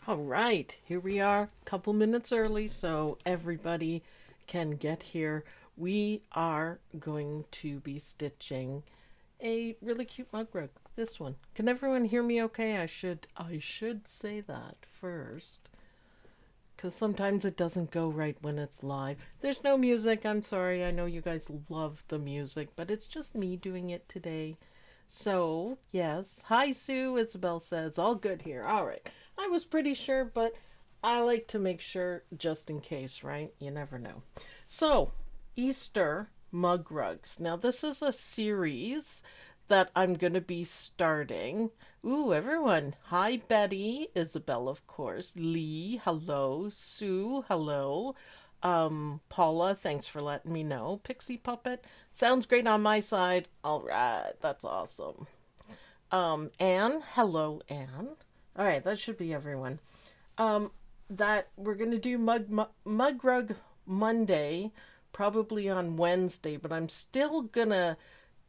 All right, here we are, a couple minutes early, so everybody can get here. We are going to be stitching a really cute mug rug. This one. Can everyone hear me okay? I should say that first, because sometimes it doesn't go right when it's live. There's no music. I'm sorry. I know you guys love the music, but it's just me doing it today. So, yes. Hi, Sue, Isabel says. All good here. All right. I was pretty sure, but I like to make sure just in case, right? You never know. So, Easter mug rugs. Now, this is a series that I'm going to be starting. Ooh, everyone. Hi, Betty. Isabel, of course. Lee, hello. Sue, hello. Paula, thanks for letting me know. Pixie Puppet, sounds great on my side. All right, that's awesome. Anne, hello, Anne. All right, that should be everyone. Um, that we're gonna do Mugrug Monday, probably on Wednesday, but I'm still gonna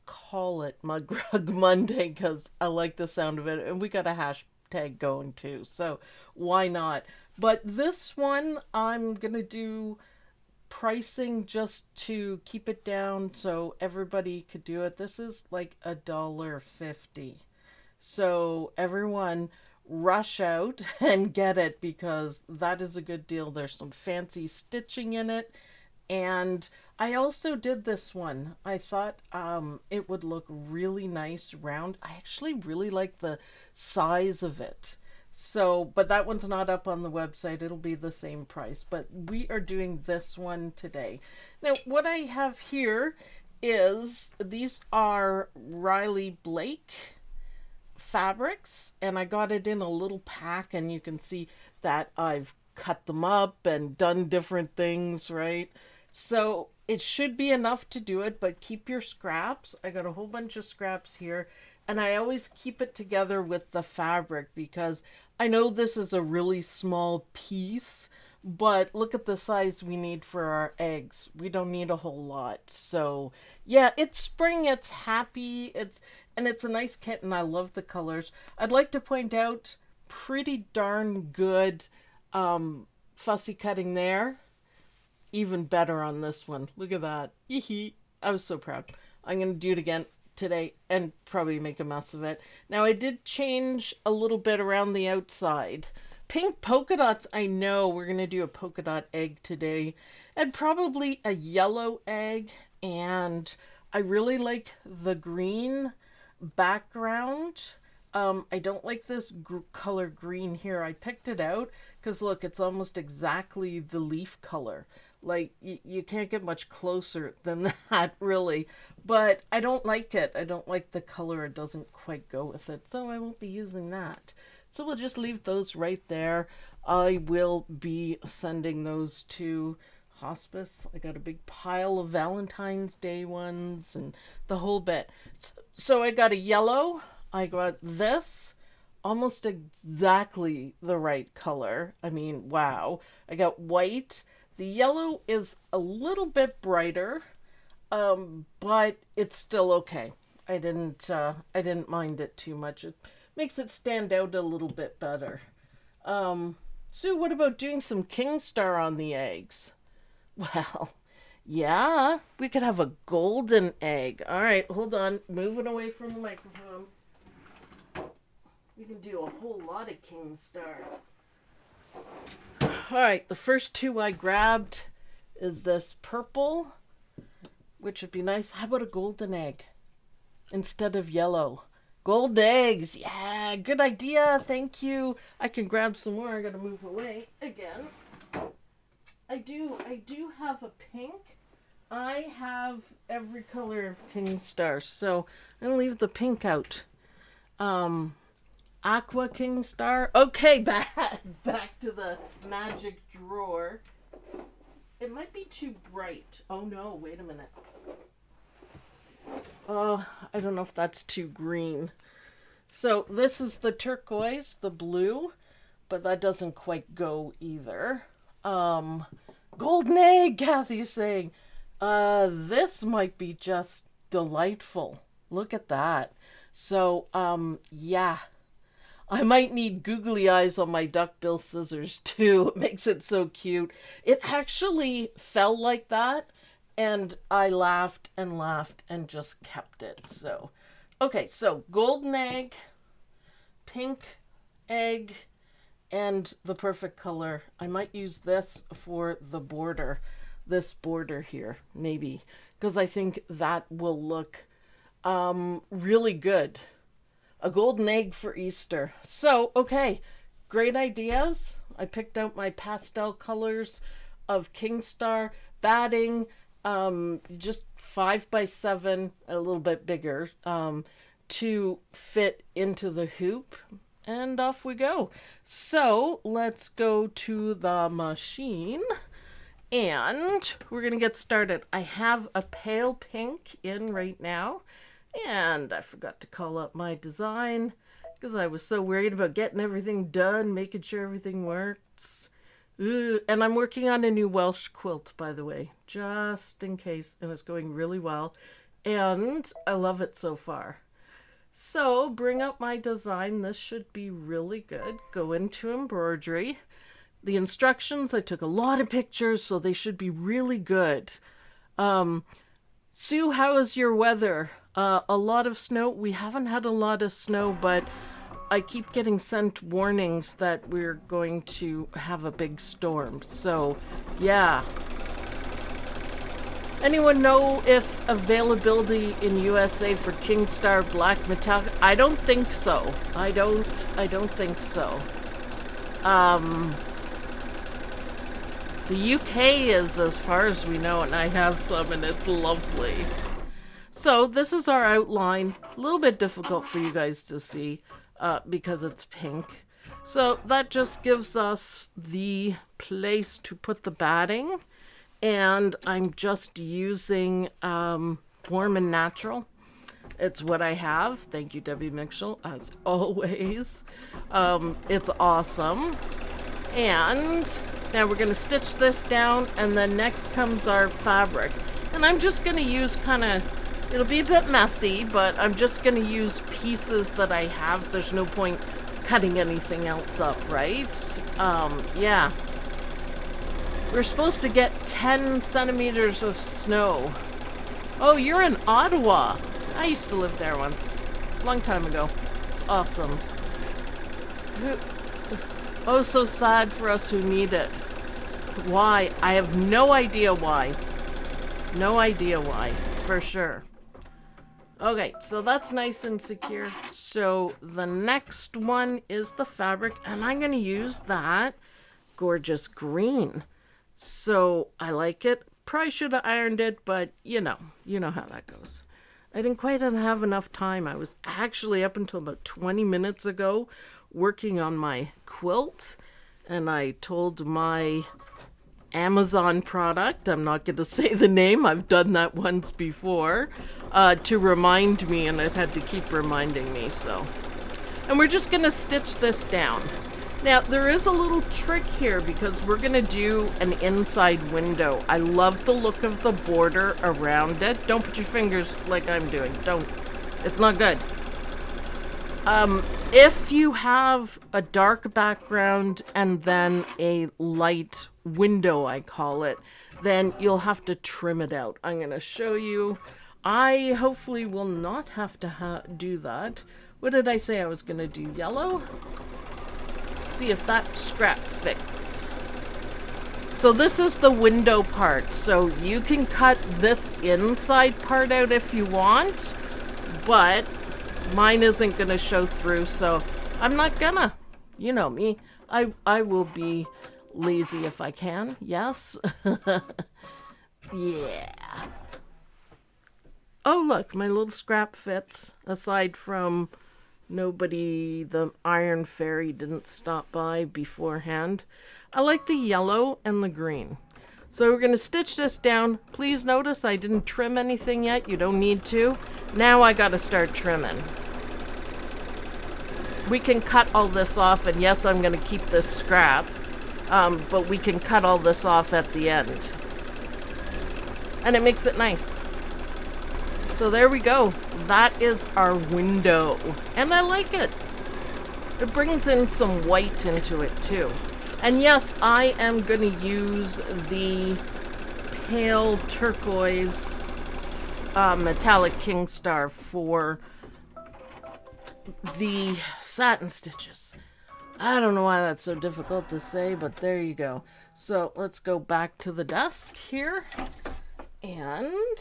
call it Mugrug Monday because I like the sound of it, and we got a hashtag going too, so why not? But this one I'm gonna do pricing just to keep it down so everybody could do it. This is like $1.50. So everyone rush out and get it because that is a good deal. There's some fancy stitching in it. And I also did this one. I thought it would look really nice round. I actually really like the size of it. So, but that one's not up on the website. It'll be the same price. But we are doing this one today. Now, what I have here is these are Riley Blake fabrics, and I got it in a little pack, and you can see that I've cut them up and done different things, right? So it should be enough to do it, but keep your scraps. I got a whole bunch of scraps here, and I always keep it together with the fabric because I know this is a really small piece, but look at the size we need for our eggs. We don't need a whole lot. So, yeah, it's spring, it's happy, it's a nice kit and I love the colors. I'd like to point out pretty darn good fussy cutting there. Even better on this one. Look at that. Yee I was so proud. I'm going to do it again today and probably make a mess of it. Now, I did change a little bit around the outside. Pink polka dots, I know we're going to do a polka dot egg today. And probably a yellow egg. And I really like the green background. I don't like this color green here. I picked it out because look, it's almost exactly the leaf color. Like you can't get much closer than that, really. But I don't like it. I don't like the color. It doesn't quite go with it, so I won't be using that. So we'll just leave those right there. I will be sending those to hospice. I got a big pile of Valentine's Day ones and the whole bit. So I got a yellow. I got this almost exactly the right color. I mean, wow. I got white. The yellow is a little bit brighter, but it's still okay. I didn't mind it too much. It makes it stand out a little bit better. Sue, what about doing some King Star on the eggs? Well, yeah, we could have a golden egg. All right, hold on. Moving away from the microphone. We can do a whole lot of King Star. All right, the first two I grabbed is this purple, which would be nice. How about a golden egg instead of yellow? Gold eggs, yeah, good idea. Thank you. I can grab some more. I gotta move away again. I do have a pink. I have every color of King Star, so I'm gonna leave the pink out. Um, Aqua King Star. Okay, back to the magic drawer. It might be too bright. Oh no, wait a minute. I don't know if that's too green. So this is the turquoise, the blue, but that doesn't quite go either. Golden egg, Kathy's saying. This might be just delightful. Look at that. So, yeah. I might need googly eyes on my duckbill scissors too. It makes it so cute. It actually fell like that, and I laughed and laughed and just kept it. So, okay, so golden egg, pink egg, and the perfect color. I might use this for the border, this border here, maybe, because I think that will look really good. A golden egg for Easter. So, okay, great ideas. I picked out my pastel colors of Kingstar, batting, just 5x7, a little bit bigger, to fit into the hoop. And off we go. So, let's go to the machine. And we're going to get started. I have a pale pink in right now. And I forgot to call up my design because I was so worried about getting everything done, making sure everything works. And I'm working on a new Welsh quilt, by the way, just in case, and it's going really well. And I love it so far. So bring up my design. This should be really good. Go into embroidery. The instructions, I took a lot of pictures, so they should be really good. Sue, how is your weather? A lot of snow. We haven't had a lot of snow, but I keep getting sent warnings that we're going to have a big storm. So, yeah. Anyone know if availability in USA for Kingstar Black Metallic? I don't think so. I don't think so. The UK is, as far as we know, and I have some, and it's lovely. So this is our outline. A little bit difficult for you guys to see because it's pink. So that just gives us the place to put the batting. And I'm just using Warm and Natural. It's what I have. Thank you, Debbie Mitchell, as always. It's awesome. And now we're going to stitch this down, and then next comes our fabric. And I'm just going to use it'll be a bit messy, but I'm just going to use pieces that I have. There's no point cutting anything else up, right? Yeah. We're supposed to get 10 centimeters of snow. Oh, you're in Ottawa. I used to live there once. A long time ago. It's awesome. Oh, so sad for us who need it. Why? I have no idea why. No idea why, for sure. Okay, so that's nice and secure. So the next one is the fabric, and I'm going to use that gorgeous green. So I like it. Probably should have ironed it, but you know how that goes. I didn't quite have enough time. I was actually up until about 20 minutes ago working on my quilt, and I told my Amazon product, I'm not going to say the name, I've done that once before, to remind me, and it had to keep reminding me. So, and we're just going to stitch this down. Now there is a little trick here because we're going to do an inside window. I love the look of the border around it. Don't put your fingers like I'm doing. Don't. It's not good. If you have a dark background and then a light window, I call it, then you'll have to trim it out. I'm going to show you. I hopefully will not have to do that. What did I say I was going to do? Yellow? See if that scrap fits. So this is the window part. So you can cut this inside part out if you want, but mine isn't going to show through, so I'm not gonna. You know me. I will be lazy if I can. Yes. Yeah. Oh, look, my little scrap fits. Aside from the Iron Fairy didn't stop by beforehand. I like the yellow and the green. So we're going to stitch this down. Please notice I didn't trim anything yet. You don't need to. Now I got to start trimming. We can cut all this off, and yes, I'm going to keep this scrap, but we can cut all this off at the end. And it makes it nice. So there we go. That is our window. And I like it. It brings in some white into it too. And yes, I am going to use the pale turquoise metallic King Star for the satin stitches. I don't know why that's so difficult to say, but there you go. So let's go back to the desk here. And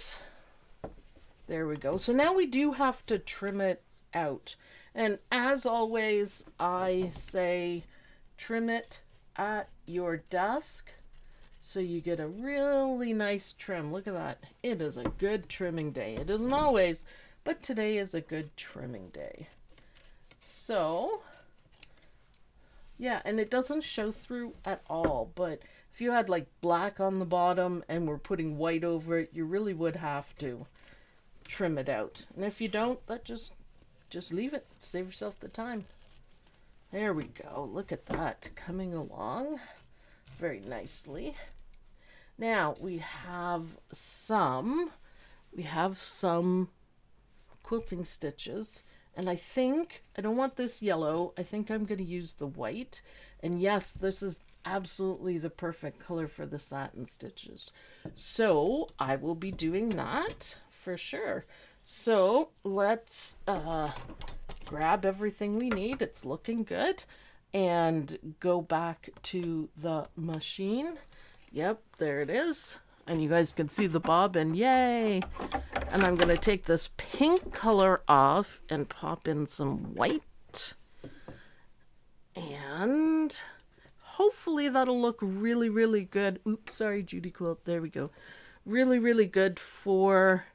there we go. So now we do have to trim it out. And as always, I say trim it at your desk so you get a really nice trim. Look at that. It is a good trimming day. It isn't always, but today is a good trimming day. So, yeah, and it doesn't show through at all, but if you had like black on the bottom and we're putting white over it, you really would have to trim it out. And if you don't, that just leave it. Save yourself the time. There we go. Look at that coming along very nicely. Now we have some quilting stitches, and I don't want this yellow. I think I'm going to use the white. And yes, this is absolutely the perfect color for the satin stitches. So I will be doing that for sure. So let's grab everything we need. It's looking good. And go back to the machine. Yep, there it is. And you guys can see the bobbin. Yay! And I'm going to take this pink color off and pop in some white. And hopefully that'll look really, really good. Oops, sorry, Judy Quilt. There we go. Really, really good for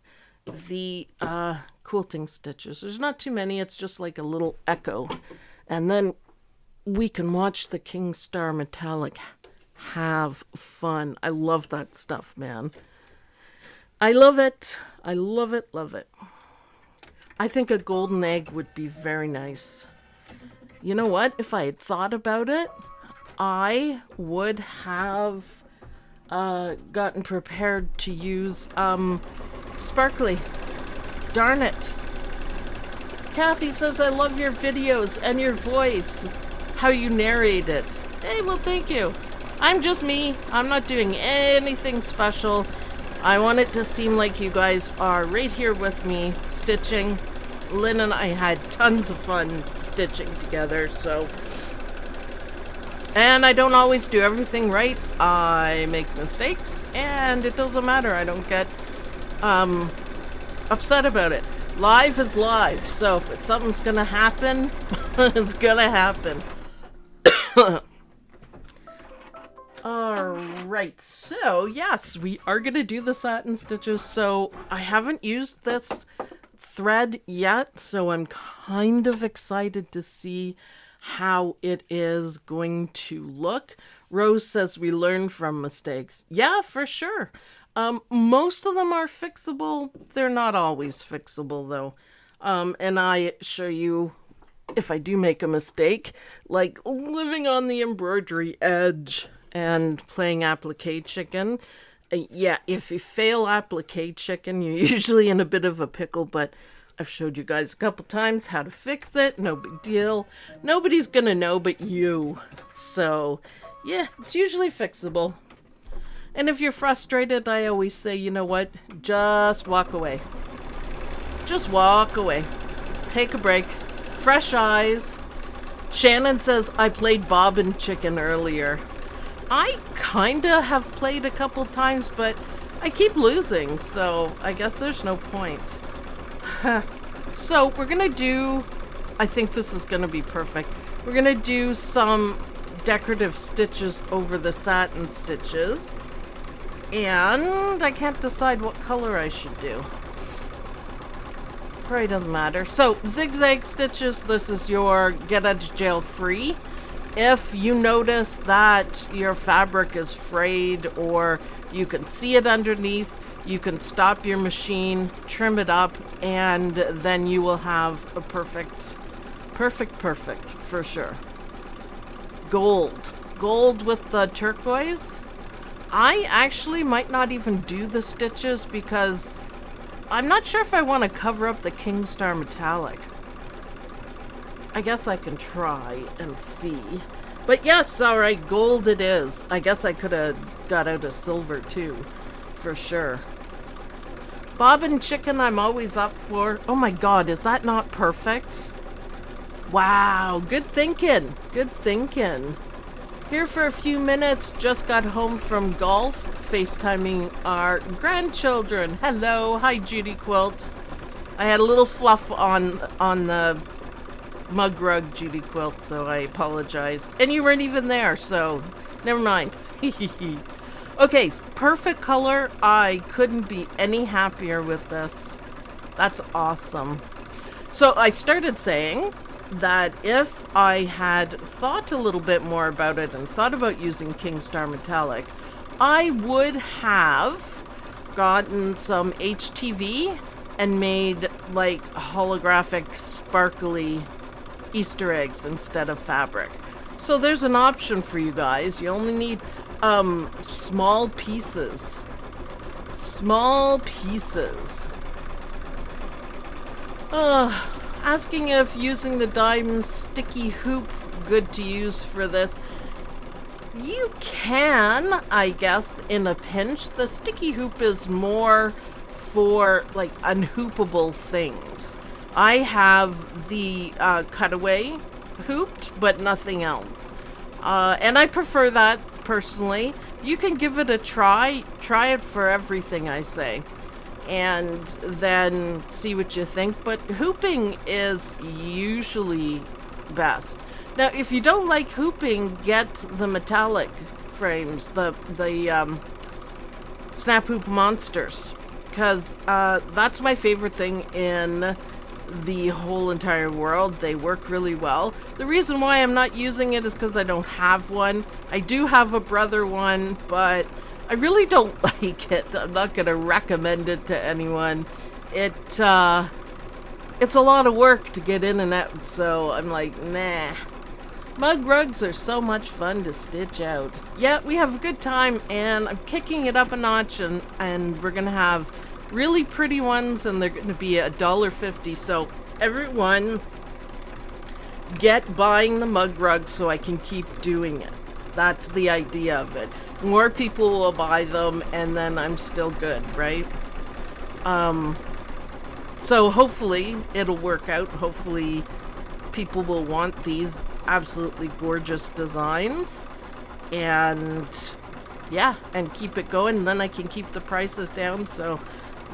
the quilting stitches. There's not too many. It's just like a little echo. And then we can watch the King Star Metallic have fun. I love that stuff, man. I love it. I love it, love it. I think a golden egg would be very nice. You know what? If I had thought about it, I would have gotten prepared to use sparkly. Darn it. Kathy says, I love your videos and your voice, how you narrate it. Hey, well, thank you. I'm just me. I'm not doing anything special. I want it to seem like you guys are right here with me stitching. Lynn and I had tons of fun stitching together, so. And I don't always do everything right. I make mistakes, and it doesn't matter. I don't get upset about it. Live is live, so if something's gonna happen, it's gonna happen. Alright, so yes, we are going to do the satin stitches. So I haven't used this thread yet, so I'm kind of excited to see how it is going to look. Rose says we learn from mistakes. Yeah, for sure. Most of them are fixable. They're not always fixable though. And I show you if I do make a mistake, like living on the embroidery edge and playing applique chicken. Yeah, if you fail applique chicken, you're usually in a bit of a pickle, but I've showed you guys a couple times how to fix it. No big deal. Nobody's gonna know but you. So, yeah, it's usually fixable. And if you're frustrated, I always say, you know what? Just walk away. Just walk away. Take a break. Fresh eyes. Shannon says, I played bobbin chicken earlier. I kinda have played a couple times, but I keep losing, so I guess there's no point. So we're gonna do, I think this is gonna be perfect. We're gonna do some decorative stitches over the satin stitches. And I can't decide what color I should do. Probably doesn't matter. So zigzag stitches, this is your get out of jail free. If you notice that your fabric is frayed or you can see it underneath, you can stop your machine, trim it up, and then you will have a perfect for sure. Gold with the turquoise. I actually might not even do the stitches because I'm not sure if I want to cover up the King Star Metallic. I guess I can try and see. But yes, all right, gold it is. I guess I could have got out a silver too, for sure. Bob and chicken I'm always up for. Oh my god, is that not perfect? Wow, good thinking. Good thinking. Here for a few minutes, just got home from golf, FaceTiming our grandchildren. Hello, hi Judy Quilt. I had a little fluff on the Mugrug Judy Quilt, so I apologize. And you weren't even there, so never mind. Okay, perfect color. I couldn't be any happier with this. That's awesome. So I started saying that if I had thought a little bit more about it and thought about using Kingstar Metallic, I would have gotten some HTV and made like holographic sparkly Easter eggs instead of fabric. So there's an option for you guys. You only need small pieces. Small pieces. Asking if using the diamond sticky hoop good to use for this. You can, I guess, in a pinch. The sticky hoop is more for like unhoopable things. I have the cutaway hooped, but nothing else. And I prefer that personally. You can give it a try. Try it for everything, I say. And then see what you think. But hooping is usually best. Now, if you don't like hooping, get the metallic frames, the Snap Hoop Monsters. Because that's my favorite thing in the whole entire world. They work really well. The reason why I'm not using it is because I don't have one. I do have a brother one, but I really don't like it. I'm not going to recommend it to anyone. It's a lot of work to get in and out, so I'm like, nah. Mug rugs are so much fun to stitch out. Yeah, we have a good time, and I'm kicking it up a notch, and we're going to have really pretty ones, and they're going to be $1.50. So everyone get buying the mug rug so I can keep doing it. That's the idea of it. More people will buy them, and then I'm still good, right? So hopefully it'll work out. Hopefully people will want these absolutely gorgeous designs, and yeah, and keep it going, and then I can keep the prices down. So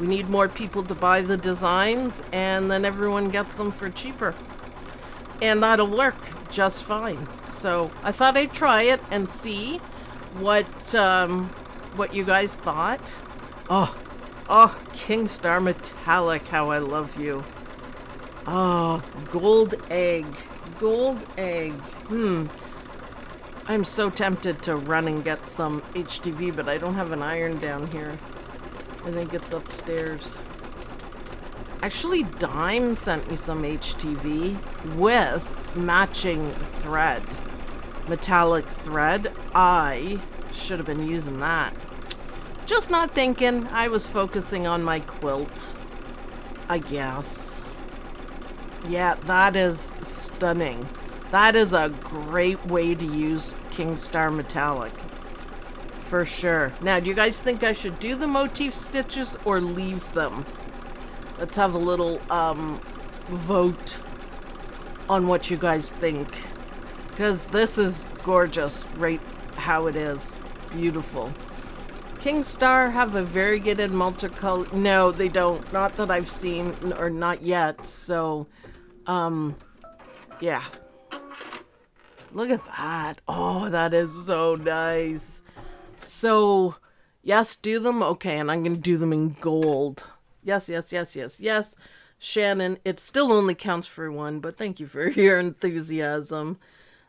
we need more people to buy the designs, and then everyone gets them for cheaper, and that'll work just fine. So I thought I'd try it and see what you guys thought. Oh, Kingstar Metallic, how I love you. Oh, gold egg. I'm so tempted to run and get some HTV, but I don't have an iron down here. I think it's upstairs. Actually, Dime sent me some HTV with matching thread. Metallic thread. I should have been using that. Just not thinking. I was focusing on my quilt, I guess. Yeah, that is stunning. That is a great way to use Kingstar Metallic. For sure. Now, do you guys think I should do the motif stitches or leave them? Let's have a little vote on what you guys think. Because this is gorgeous, right how it is. Beautiful. Kingstar have a variegated multicolor. No, they don't. Not that I've seen, or not yet. So, yeah. Look at that. Oh, that is so nice. So, yes, do them. Okay, and I'm going to do them in gold. Yes. Shannon, it still only counts for one, but thank you for your enthusiasm.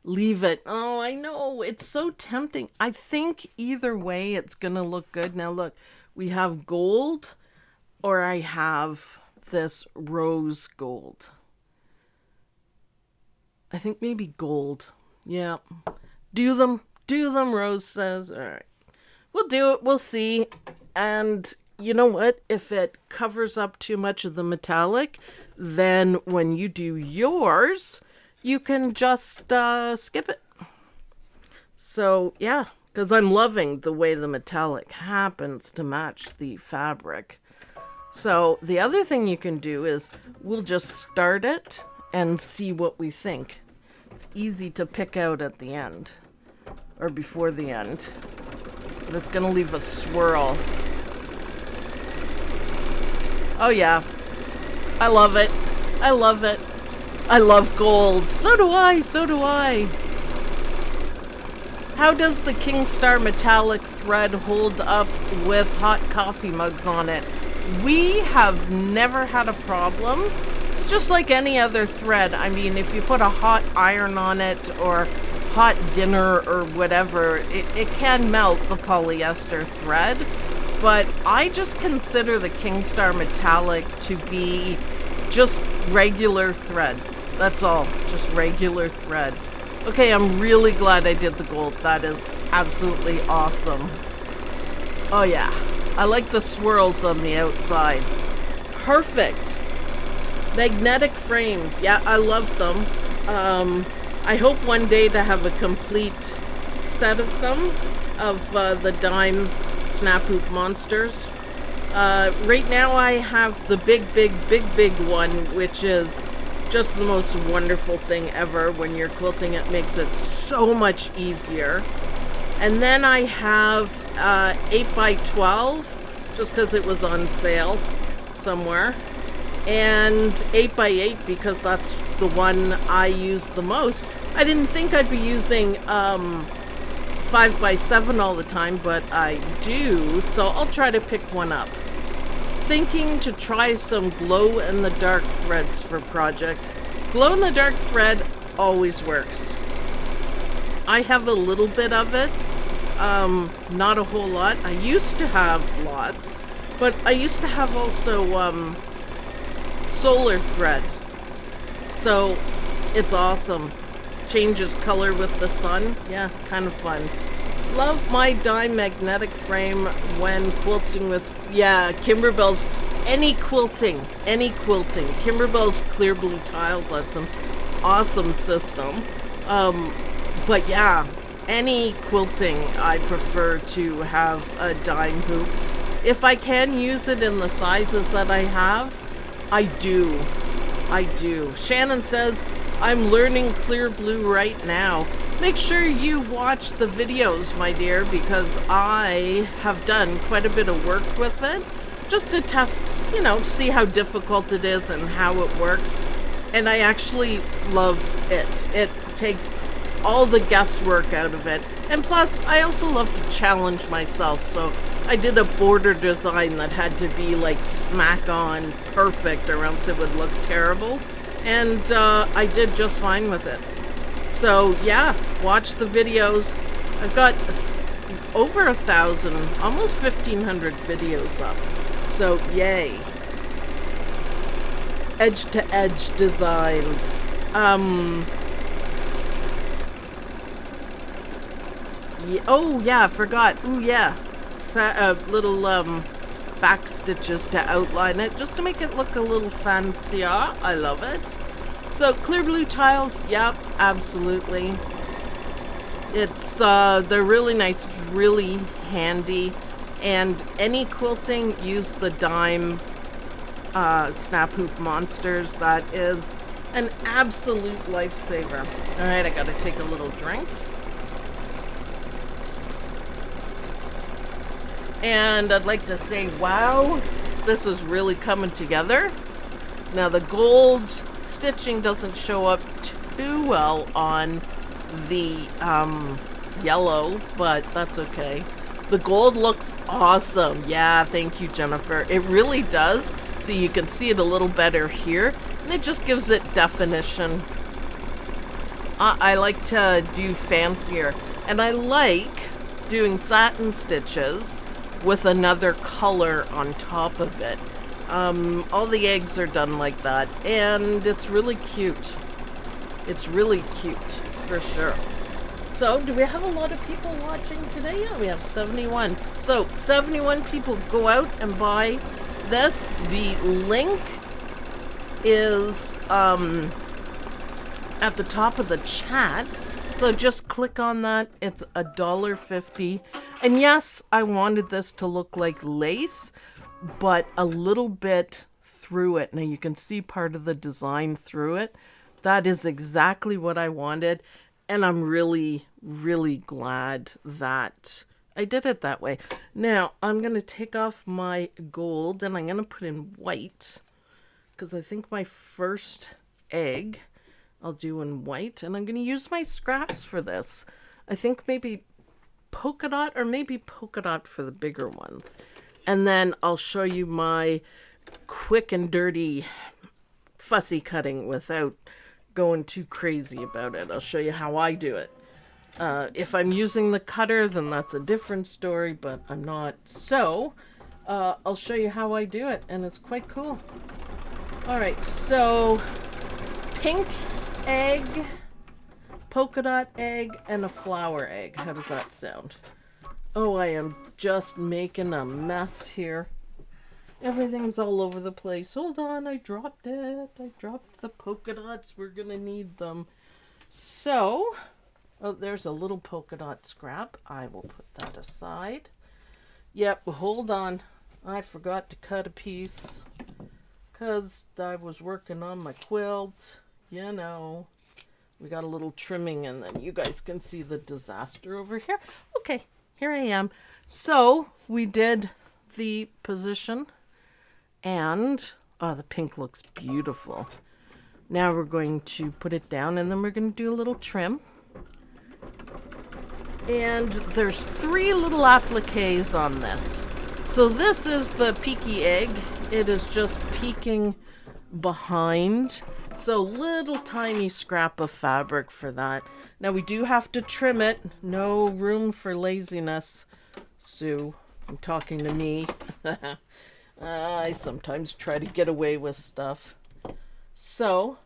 Leave it. Oh, I know. It's so tempting. I think either way it's going to look good. Now, look, we have gold, or I have this rose gold. I think maybe gold. Yeah. Do them, Rose says. All right. We'll do it. We'll see. And you know what? If it covers up too much of the metallic, then when you do yours, you can just skip it. So yeah, because I'm loving the way the metallic happens to match the fabric. So the other thing you can do is we'll just start it and see what we think. It's easy to pick out at the end or before the end, but it's going to leave a swirl. Oh yeah, I love it. I love it. I love gold. So do I. So do I. How does the King Star metallic thread hold up with hot coffee mugs on it? We have never had a problem. It's just like any other thread. I mean, if you put a hot iron on it or hot dinner or whatever, it can melt the polyester thread. But I just consider the King Star metallic to be just regular thread. That's all, just regular thread. Okay, I'm really glad I did the gold. That is absolutely awesome. Oh yeah, I like the swirls on the outside. Perfect. Magnetic frames, yeah, I love them. I hope one day to have a complete set of them, of the dime snap hoop monsters. Right now I have the big one, which is just the most wonderful thing ever. When you're quilting, it makes it so much easier. And then I have 8x12, just because it was on sale somewhere, and 8x8 because that's the one I use the most. I didn't think I'd be using 5x7 all the time, but I do, so I'll try to pick one up. Thinking to try some glow-in-the-dark threads for projects. Glow-in-the-dark thread always works. I have a little bit of it, not a whole lot. I used to have lots, but I used to have also solar thread. So it's awesome. Changes color with the sun. Yeah, kind of fun. Love my dime magnetic frame when quilting with, yeah, Kimberbell's, any quilting. Kimberbell's clear blue tiles, that's an awesome system. But yeah, any quilting I prefer to have a dime hoop. If I can use it in the sizes that I have, I do. Shannon says, I'm learning clear blue right now. Make sure you watch the videos, my dear, because I have done quite a bit of work with it, just to test, you know, to see how difficult it is and how it works. And I actually love it. It takes all the guesswork out of it. And plus, I also love to challenge myself. So I did a border design that had to be like smack on perfect or else it would look terrible. And I did just fine with it. So yeah, watch the videos. I've got over 1,000, almost 1,500 videos up. So yay. Edge to edge designs. Yeah, oh yeah, I forgot. Ooh yeah, little back stitches to outline it, just to make it look a little fancier. I love it. So clear blue tiles, yep, absolutely. It's they're really nice, really handy, and any quilting, use the dime snap hoop monsters. That is an absolute lifesaver. All right, I gotta take a little drink. And I'd like to say, wow, this is really coming together. Now the gold stitching doesn't show up too well on the yellow, but that's okay. The gold looks awesome. Yeah, thank you, Jennifer. It really does. So you can see it a little better here, and it just gives it definition. I like to do fancier, and I like doing satin stitches with another color on top of it. All the eggs are done like that, and it's really cute. It's really cute, for sure. So, do we have a lot of people watching today? Yeah, we have 71. So, 71 people, go out and buy this. The link is at the top of the chat. So just click on that. It's $1.50. And yes, I wanted this to look like lace, but a little bit through it. Now you can see part of the design through it. That is exactly what I wanted. And I'm really, really glad that I did it that way. Now I'm going to take off my gold and I'm going to put in white, because I think my first egg I'll do in white, and I'm going to use my scraps for this. I think maybe polka dot, or maybe polka dot for the bigger ones. And then I'll show you my quick and dirty fussy cutting without going too crazy about it. I'll show you how I do it. If I'm using the cutter, then that's a different story, but I'm not. So I'll show you how I do it, and it's quite cool. All right, so pink egg, polka dot egg, and a flower egg. How does that sound? Oh, I am just making a mess here. Everything's all over the place. Hold on, I dropped it. I dropped the polka dots. We're gonna need them. So, oh, there's a little polka dot scrap. I will put that aside. Yep, hold on. I forgot to cut a piece because I was working on my quilt. You know, we got a little trimming, and then you guys can see the disaster over here. Okay, here I am. So we did the position, and oh, the pink looks beautiful. Now we're going to put it down, and then we're going to do a little trim. And there's 3 little appliques on this. So this is the peaky egg. It is just peeking behind. So little tiny scrap of fabric for that. Now we do have to trim it. No room for laziness. Sue, I'm talking to me. I sometimes try to get away with stuff. So,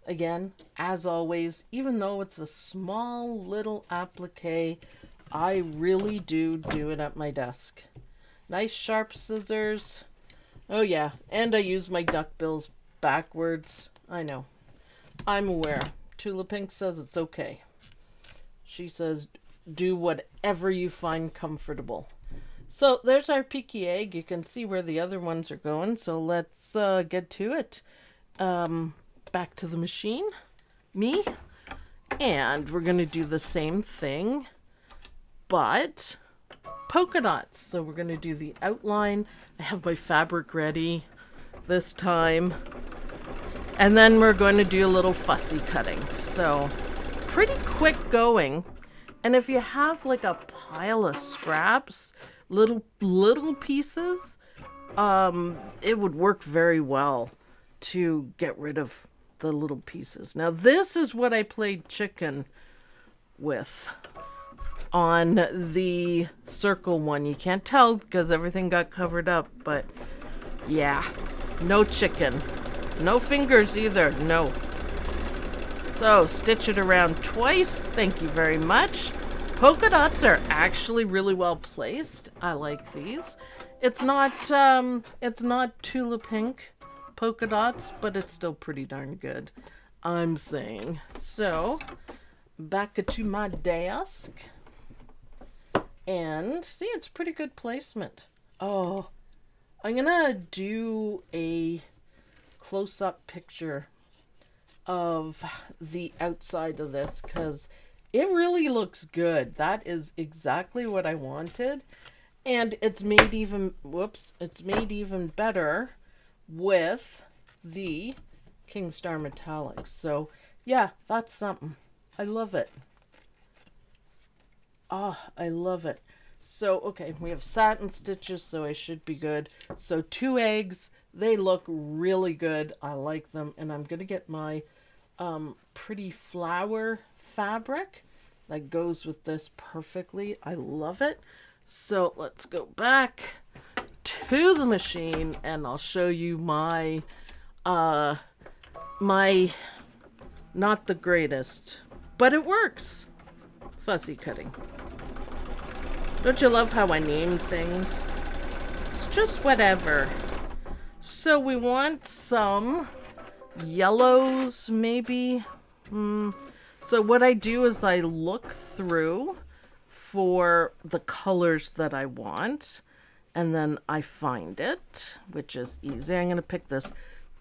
again, as always, even though it's a small little applique, I really do it at my desk. Nice sharp scissors. Oh yeah, and I use my duckbills backwards. I know. I'm aware. Tula Pink says it's okay. She says do whatever you find comfortable. So there's our peaky egg. You can see where the other ones are going. So let's get to it. Back to the machine. Me. And we're going to do the same thing, but polka dots. So we're going to do the outline. I have my fabric ready this time. And then we're going to do a little fussy cutting. So pretty quick going. And if you have like a pile of scraps, little pieces, it would work very well to get rid of the little pieces. Now this is what I played chicken with on the circle one. You can't tell because everything got covered up, but yeah, no chicken. No fingers either, no. So stitch it around twice. Thank you very much. Polka dots are actually really well placed. I like these. It's not Tula Pink polka dots, but it's still pretty darn good, I'm saying. So back to my desk, and see, it's pretty good placement. Oh, I'm gonna do a close-up picture of the outside of this because it really looks good. That is exactly what I wanted, and it's made even better with the King Star Metallics. So yeah, that's something. I love it. Oh, I love it. So okay, we have satin stitches, so I should be good. So 2 eggs. They look really good. I like them. And I'm going to get my pretty flower fabric that goes with this perfectly. I love it. So let's go back to the machine and I'll show you my, my not the greatest, but it works, fussy cutting. Don't you love how I name things? It's just whatever. So we want some yellows, maybe. So what I do is I look through for the colors that I want, and then I find it, which is easy. I'm going to pick this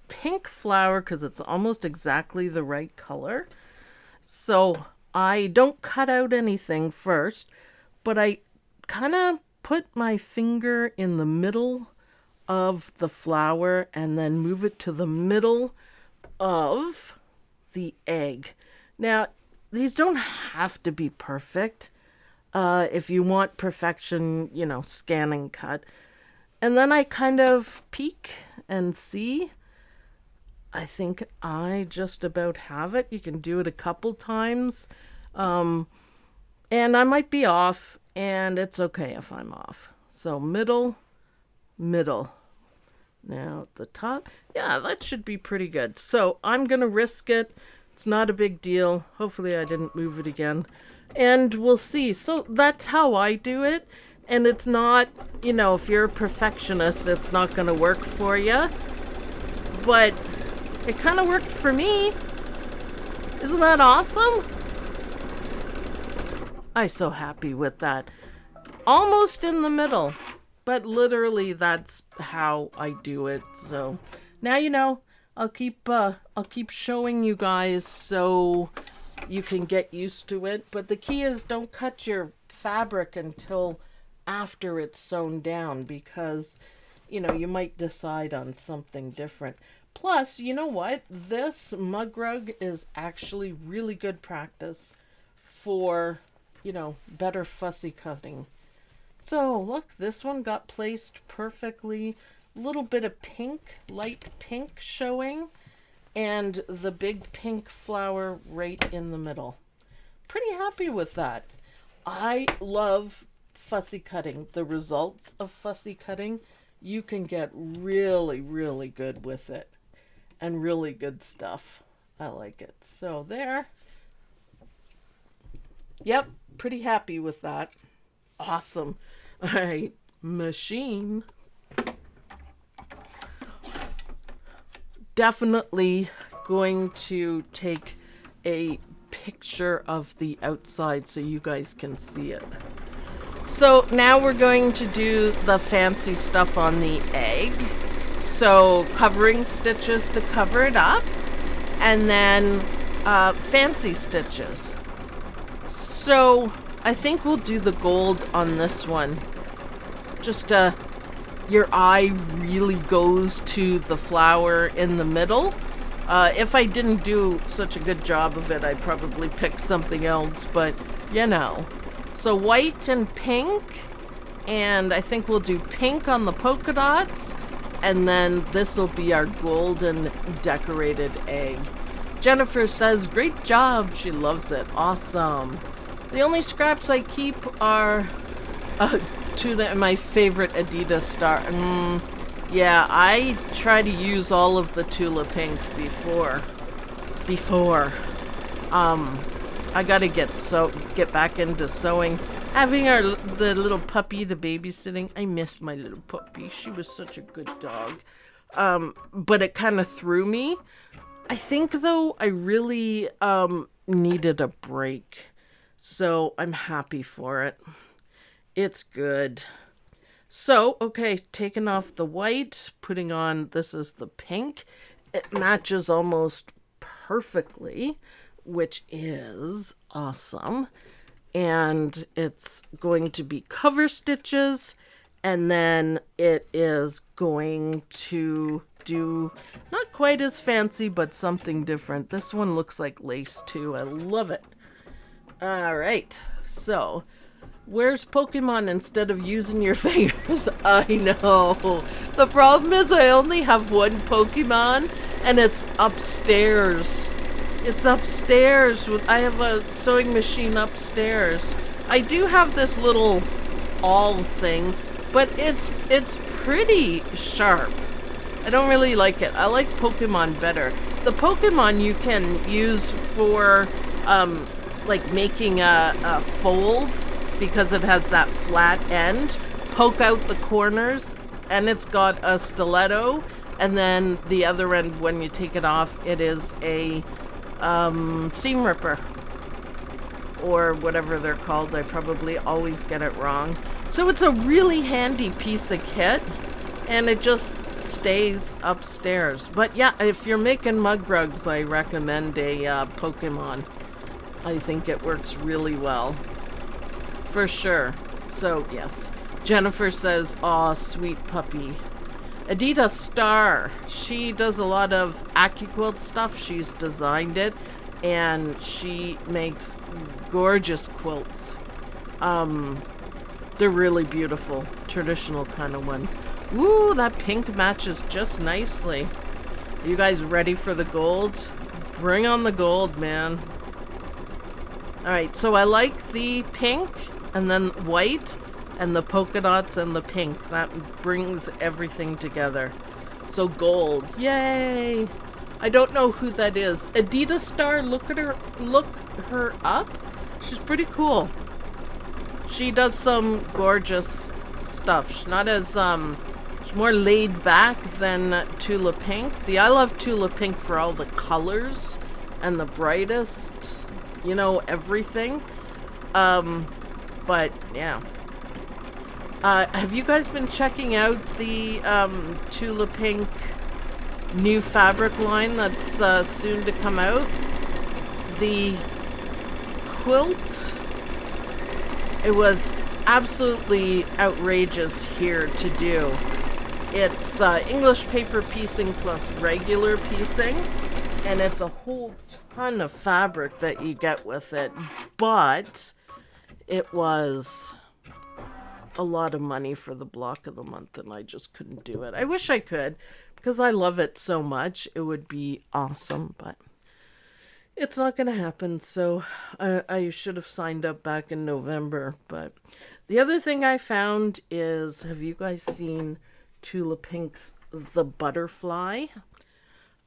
pink flower because it's almost exactly the right color. So I don't cut out anything first, but I kind of put my finger in the middle of the flower and then move it to the middle of the egg. Now, these don't have to be perfect. If you want perfection, you know, scan and cut. And then I kind of peek and see. I think I just about have it. You can do it a couple times. And I might be off, and it's okay if I'm off. So middle, middle. Now at the top. Yeah, that should be pretty good. So I'm going to risk it. It's not a big deal. Hopefully I didn't move it again. And we'll see. So that's how I do it. And it's not, you know, if you're a perfectionist, it's not going to work for you. But it kind of worked for me. Isn't that awesome? I'm so happy with that. Almost in the middle. But literally that's how I do it. So now you know. I'll keep showing you guys so you can get used to it. But the key is don't cut your fabric until after it's sewn down, because, you know, you might decide on something different. Plus, you know what? This mugrug is actually really good practice for, you know, better fussy cutting. So look, this one got placed perfectly. Little bit of pink, light pink showing, and the big pink flower right in the middle. Pretty happy with that. I love fussy cutting. The results of fussy cutting, you can get really, really good with it, and really good stuff. I like it. So there. Yep, pretty happy with that. Awesome. All right, machine. Definitely going to take a picture of the outside so you guys can see it. So now we're going to do the fancy stuff on the egg. So covering stitches to cover it up, and then fancy stitches. So I think we'll do the gold on this one. Just your eye really goes to the flower in the middle. If I didn't do such a good job of it, I'd probably pick something else, but you know. So white and pink, and I think we'll do pink on the polka dots, and then this will be our golden decorated egg. Jennifer says, great job. She loves it. Awesome. The only scraps I keep are my favorite Adidas star. Yeah, I try to use all of the Tula pink before. I gotta get back into sewing. Having the little puppy, the babysitting. I miss my little puppy. She was such a good dog. But it kind of threw me. I think though I really needed a break. So I'm happy for it. It's good. So, okay, taking off the white, putting on, this is the pink. It matches almost perfectly, which is awesome. And it's going to be cover stitches, and then it is going to do not quite as fancy, but something different. This one looks like lace too. I love it. All right, so where's Pokemon instead of using your fingers? I know. The problem is I only have one Pokemon, and it's upstairs. It's upstairs. I have a sewing machine upstairs. I do have this little awl thing, but it's pretty sharp. I don't really like it. I like Pokemon better. The Pokemon you can use for like making a fold, because it has that flat end, poke out the corners, and it's got a stiletto And then the other end, when you take it off, it is a seam ripper, or whatever they're called. I probably always get it wrong. So it's a really handy piece of kit, and it just stays upstairs. But yeah, if you're making mug rugs, I recommend a Pokemon. I think it works really well, for sure. So yes, Jennifer says, "Aw, sweet puppy." Adita Star, she does a lot of AccuQuilt stuff. She's designed it, and she makes gorgeous quilts. They're really beautiful, traditional kind of ones. Ooh, that pink matches just nicely. Are you guys ready for the gold? Bring on the gold, man. Alright, so I like the pink, and then white, and the polka dots and the pink. That brings everything together. So gold. Yay! I don't know who that is. Adita Star, look at her, look her up. She's pretty cool. She does some gorgeous stuff. She's not as, she's more laid back than Tula Pink. See, I love Tula Pink for all the colors and the brightest, you know, everything. But yeah. Have you guys been checking out the Tula Pink new fabric line that's soon to come out? The quilt, it was absolutely outrageous here to do. It's English paper piecing plus regular piecing, and it's a whole ton of fabric that you get with it, but it was a lot of money for the block of the month, and I just couldn't do it. I wish I could, because I love it so much. It would be awesome, but it's not going to happen. So I should have signed up back in November. But the other thing I found is, have you guys seen Tula Pink's The Butterfly?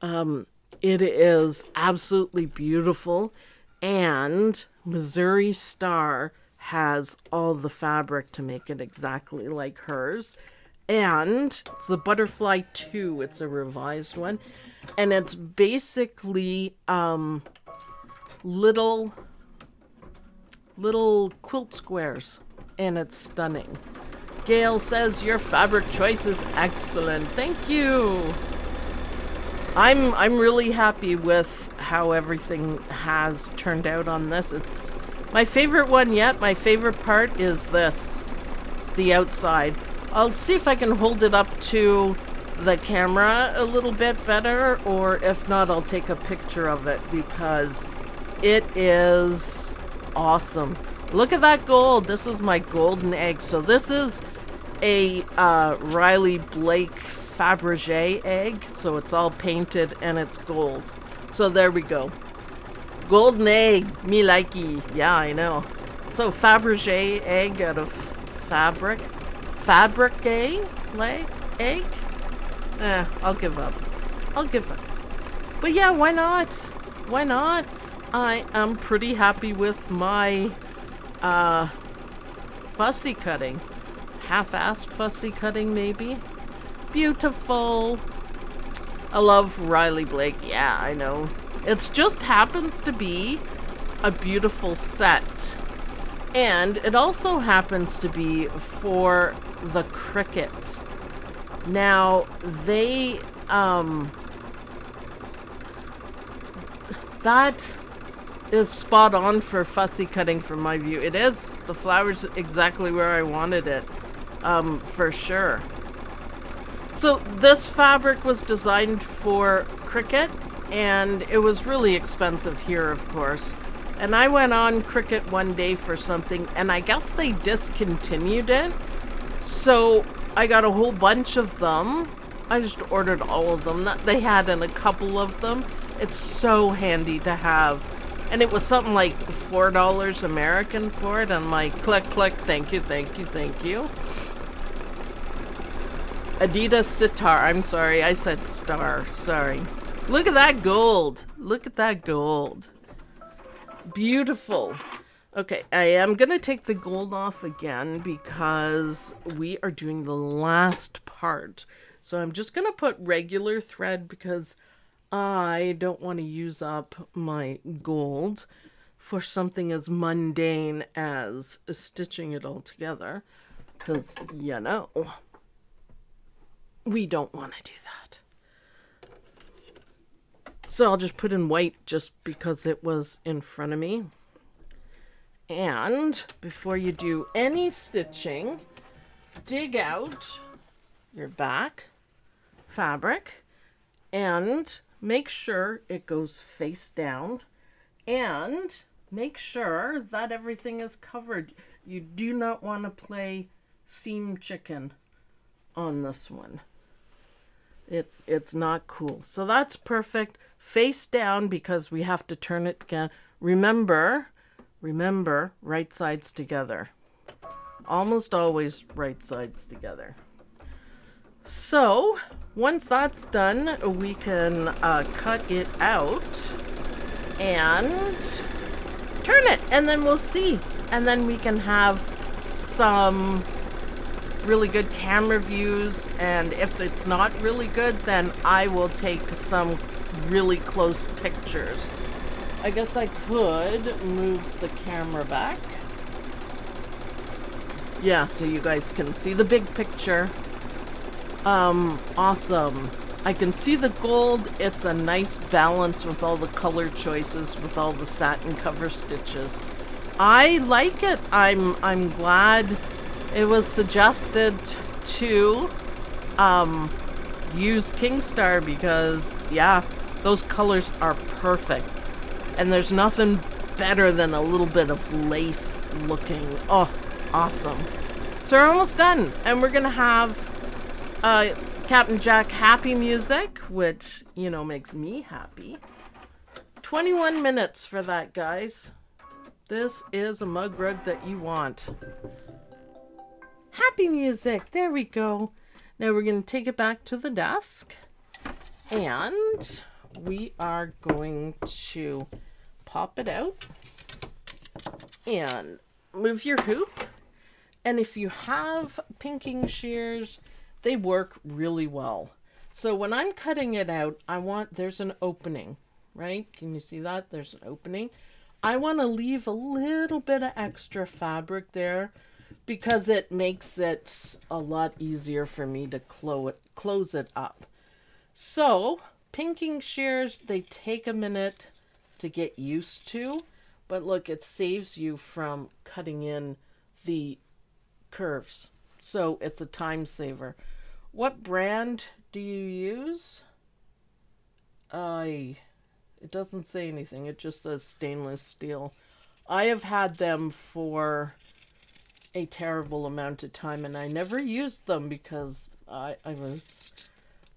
It is absolutely beautiful, and Missouri Star has all the fabric to make it exactly like hers. And it's the Butterfly 2. It's a revised one. And it's basically little quilt squares. And it's stunning. Gail says, your fabric choice is excellent. Thank you. I'm really happy with how everything has turned out on this. It's my favorite one yet. My favorite part is this, the outside. I'll see if I can hold it up to the camera a little bit better, or if not, I'll take a picture of it, because it is awesome. Look at that gold. This is my golden egg. So this is a Riley Blake Fabergé egg. So it's all painted and it's gold. So there we go. Golden egg, me likey. Yeah, I know. So Fabergé egg out of fabric. Fabrique egg? I'll give up. I'll give up. But yeah, why not? Why not? I am pretty happy with my fussy cutting. Half-assed fussy cutting, maybe. Beautiful. I love Riley Blake. Yeah, I know. It just happens to be a beautiful set. And it also happens to be for the Cricut. Now, they, that is spot on for fussy cutting from my view. It is. The flower's exactly where I wanted it, for sure. So this fabric was designed for Cricut, and it was really expensive here, of course. And I went on Cricut one day for something, and I guess they discontinued it. So I got a whole bunch of them. I just ordered all of them that they had, and a couple of them. It's so handy to have. And it was something like $4 American for it. I'm like, click, click, thank you, thank you, thank you. Adidas Sitar. I'm sorry, I said star. Sorry. Look at that gold. Look at that gold. Beautiful. Okay, I am going to take the gold off again because we are doing the last part. So I'm just going to put regular thread because I don't want to use up my gold for something as mundane as stitching it all together. Because, you know, we don't want to do that. So I'll just put in white just because it was in front of me. And before you do any stitching, dig out your back fabric and make sure it goes face down and make sure that everything is covered. You do not want to play seam chicken on this one. It's not cool. So that's perfect. Face down because we have to turn it again. Remember, right sides together. Almost always right sides together. So once that's done, we can cut it out and turn it, and then we'll see. And then we can have some really good camera views, and if it's not really good, then I will take some really close pictures. I guess I could move the camera back. Yeah, so you guys can see the big picture. Awesome. I can see the gold. It's a nice balance with all the color choices, with all the satin cover stitches. I like it. I'm glad it was suggested to use Kingstar because, yeah, those colors are perfect. And there's nothing better than a little bit of lace looking. Oh, awesome. So we're almost done. And we're going to have Captain Jack happy music, which, you know, makes me happy. 21 minutes for that, guys. This is a mug rug that you want. Happy music. There we go. Now we're going to take it back to the desk. And we are going to pop it out and move your hoop. And if you have pinking shears, they work really well. So when I'm cutting it out, there's an opening, right? Can you see that? There's an opening. I want to leave a little bit of extra fabric there because it makes it a lot easier for me to close it up. So pinking shears, they take a minute to get used to, but look, it saves you from cutting in the curves. So it's a time saver. What brand do you use? It doesn't say anything. It just says stainless steel. I have had them for a terrible amount of time, and I never used them because I was,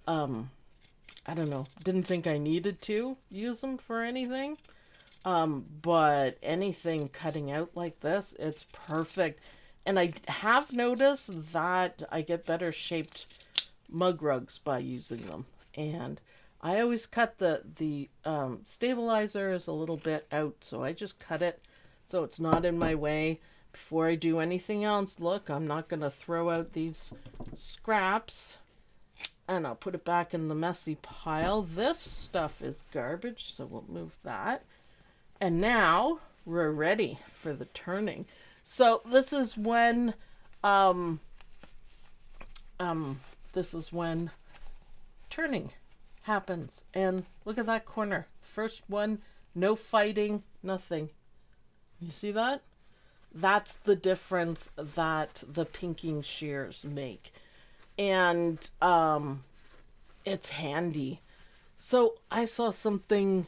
I don't know, didn't think I needed to use them for anything. But anything cutting out like this, it's perfect. And I have noticed that I get better shaped mug rugs by using them. And I always cut the stabilizer is a little bit out, so I just cut it so it's not in my way. Before I do anything else, look, I'm not going to throw out these scraps. And I'll put it back in the messy pile. This stuff is garbage, so we'll move that. And now we're ready for the turning. So this is when turning happens. And look at that corner. First one, no fighting, nothing. You see that? That's the difference that the pinking shears make. And it's handy. So I saw someone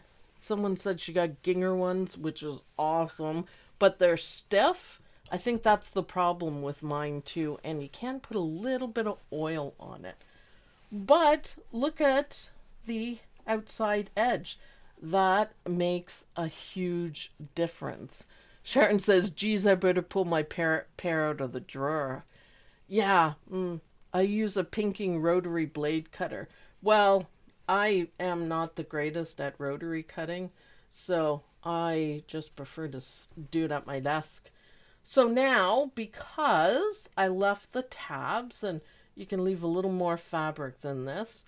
said she got Ginger ones, which is awesome, but they're stiff. I think that's the problem with mine too, and you can put a little bit of oil on it. But look at the outside edge. That makes a huge difference. Sharon says, geez, I better pull my pear out of the drawer. Yeah, I use a pinking rotary blade cutter. Well, I am not the greatest at rotary cutting, so I just prefer to do it at my desk. So now, because I left the tabs and You can leave a little more fabric than this.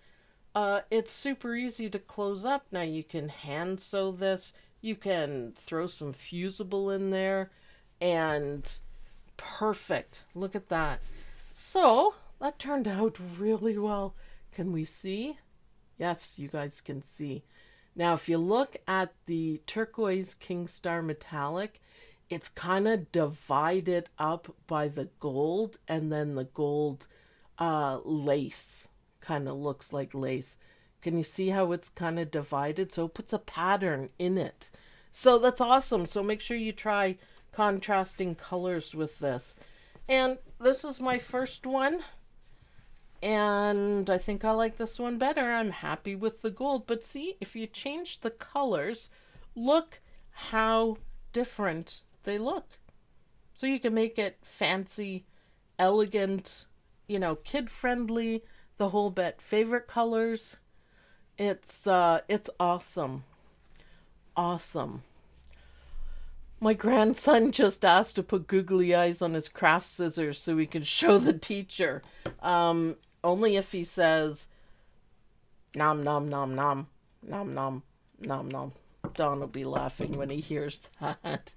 It's super easy to close up. Now you can hand sew this. You can throw some fusible in there, and perfect. Look at that. So that turned out really well. Can we see? Yes, you guys can see. Now, if you look at the turquoise King Star metallic, it's kind of divided up by the gold, and then the gold lace kind of looks like lace. Can you see how it's kind of divided? So it puts a pattern in it. So that's awesome. So make sure you try contrasting colors with this. And this is my first one. And I think I like this one better. I'm happy with the gold. But see, if you change the colors, look how different they look. So you can make it fancy, elegant, you know, kid-friendly, the whole bit. Favorite colors. It's awesome. Awesome. My grandson just asked to put googly eyes on his craft scissors so he can show the teacher. Only if he says, nom nom nom nom, nom nom, nom nom. Don will be laughing when he hears that.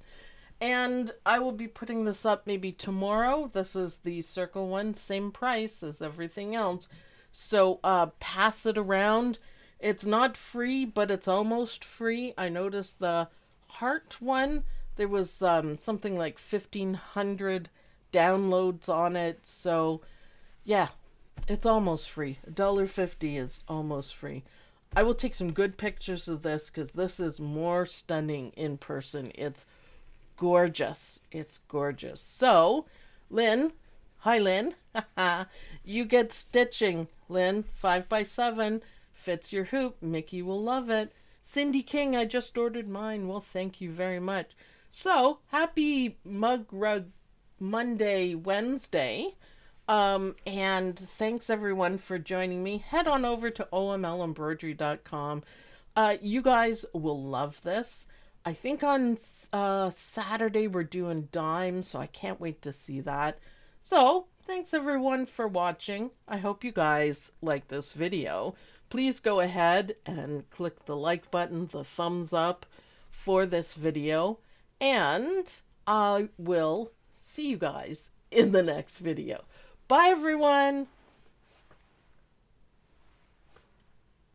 And I will be putting this up maybe tomorrow. This is the circle one, same price as everything else. So pass it around. It's not free, but it's almost free. I noticed the heart one, there was something like 1,500 downloads on it. So yeah, it's almost free. $1.50 is almost free. I will take some good pictures of this because this is more stunning in person. It's gorgeous. It's gorgeous. So, Lynn, hi Lynn, you get stitching. Lynn, 5x7, fits your hoop. Mickey will love it. Cindy King, I just ordered mine. Well, thank you very much. So, happy Mugrug Monday, Wednesday. And thanks everyone for joining me. Head on over to omlembroidery.com. You guys will love this. I think on Saturday we're doing dimes, so I can't wait to see that. So, thanks everyone for watching. I hope you guys like this video. Please go ahead and click the like button, the thumbs up for this video, and I will see you guys in the next video. Bye everyone!